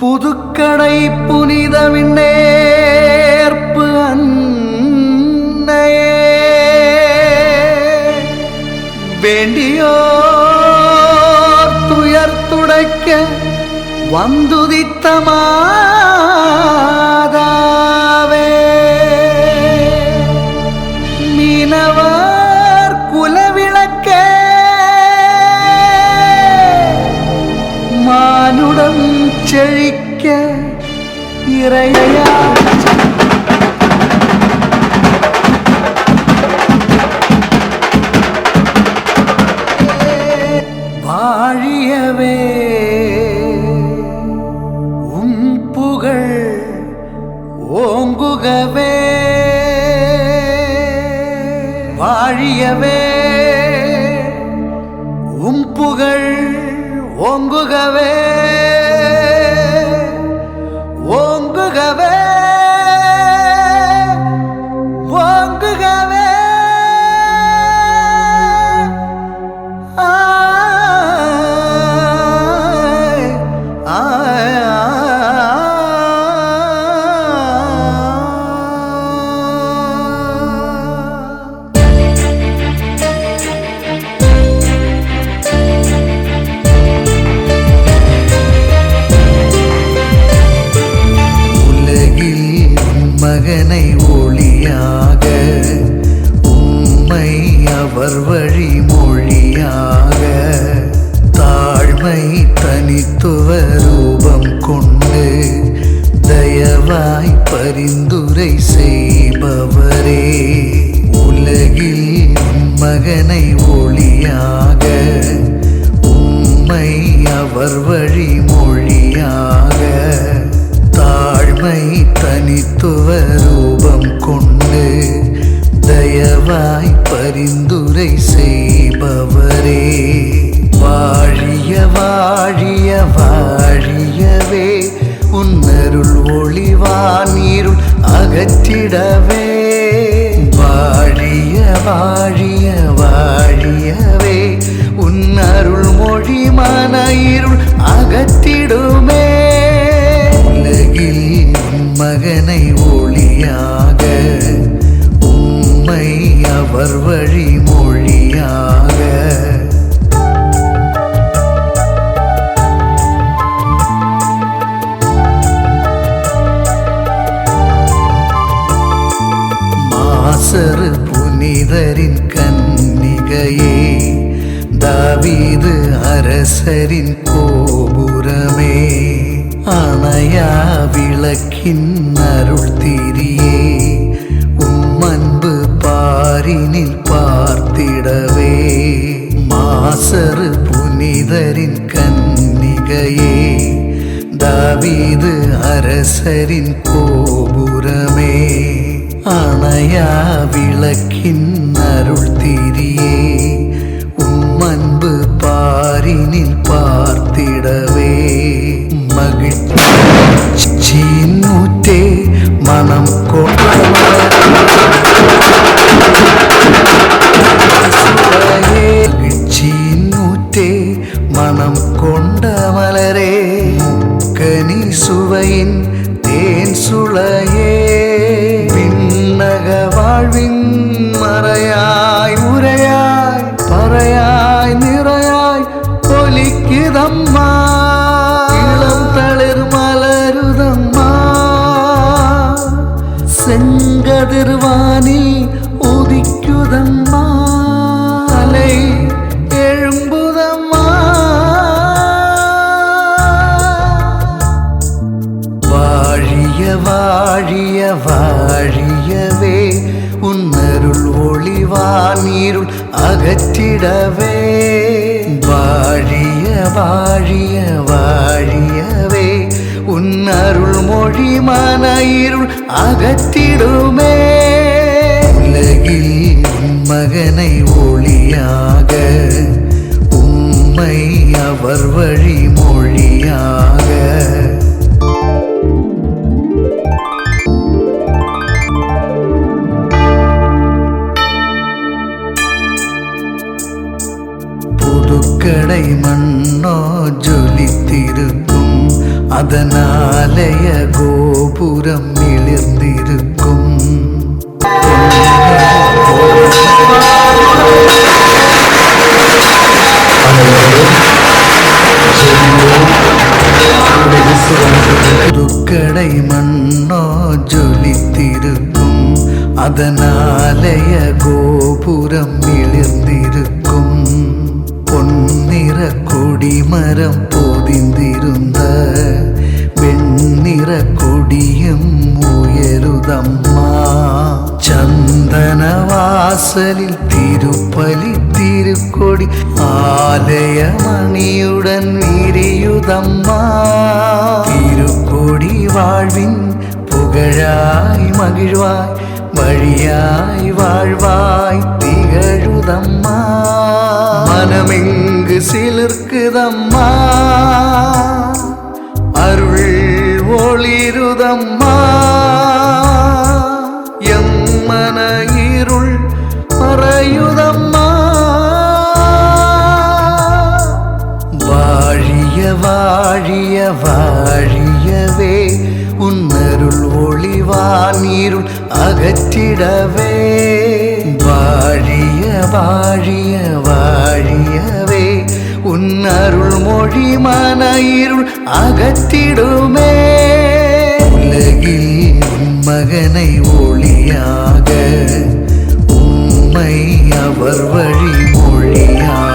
புதுக்கடை புனிதவிண்ணேற்பு அன்னையே வேண்டியோர் துயர் துடைக்க வந்துதித்த மாதாவே மீனவர் குலவிளக்கே மானுடம் செழிக்க இறையா வாழியவே உம் புகழ் ஓங்குகவே வாழியவே உம் புகழ் ஓங்குகவே ஓங்குகவே ஓங்குகவே மகனை ஒளியாக உம்மை அவர் வழி மொழியாக தாழ்மை தனித்துவ ரூபம் கொண்டு தயவாய் பரிந்துரை செய்பவரே உலகில் மகனை ஒளியாக உம்மை அவர் வழி மொழியாக தாழ்மை தனித்துவ ரூபம் கொண்டு தயவாய் பரிந்துரை செய்பவரே வாழிய வாழிய வாழியவே உன்னருள் ஒளிவானீருள் அகற்றிடவே வாழிய வாழிய வாழியவே உன்னருள் மொழி மன இருள் அகற்றிடுமே உலகில் மகனை ஒளியாக உம்மை அவர் வழி மொழியாக மாசரு புனிதரின் கன்னிகையே தாவீது அரசரின் கோபுரமே அணையா விளக்கின் அருள் திரியே உம்மன்பு பாரினில் பார்த்திடவே மாசரு புனிதரின் கன்னிகையே தாவீது அரசரின் கோபுரமே அணையா விளக்கின் அருள் திரியே உம்மன்பு பாரினில் பார்த்திடவே மகிழ்ச்சியின் ஊற்றே மனம் மகிழ்ச்சியின் ஊற்றே மனம் கொண்ட மலரே கனி சுவையின் தேன் சுளையே விண்ணக வாழ்வின் மறையாய் உரையாய் பறையாய் நிறையாய் ஒலிக்குதம்மா செங்கதிர்வானில் உதிக்குதம்மா அலை எழும்புதம்மா வாழிய வாழிய வாழியவே உன்னருள் ஒளிவானீருள் அகற்றிடவே வாழிய வாழிய வாழியவே உன்னருள் மொழி மன இருள் அகற்றிடுமே உலகில் மகனை ஒளியாக உம்மை அவர் வழி மொழியாக புதுக்கடை மண்ணோ ஜொலித்திருக்கும் அதனாலய கோபுரம் மிளிர்ந்திருக்கும். துக்கடை மண்ணோ ஜொலித்திருக்கும். அதனாலய கோபுரம் மிளிர்ந்திருக்கும். பொன்னிற கொடிமரம் பொதிந்திருந்த வெண்ணிற கொடியும் உயருதம்மா. சந்தன வாசலில் திருப்பலி திருக்கொடி ஆலய மணியுடன் விரியுதம்மா. திருக்கொடி வாழ்வின் புகழாய் மகிழ்வாய் வழியாய் வாழ்வாய் திகழுதம்மா. மனமெங்கு சிலிர்க்குதம்மா, அருள் ஒளிருதம்மா. எம்மன இருள் மறையுதம்மா. வாழிய வாழிய வாழியவே உன்னருள் ஒளிவானீருள் அகற்றிடவே. வாழிய வாழிய வாழியவே உன்னருள் மொழி மன இருள் அகற்றிடுமே. உலகில் உன் மகனை ஒளியாக உம்மை அவர் வழி மொழியாக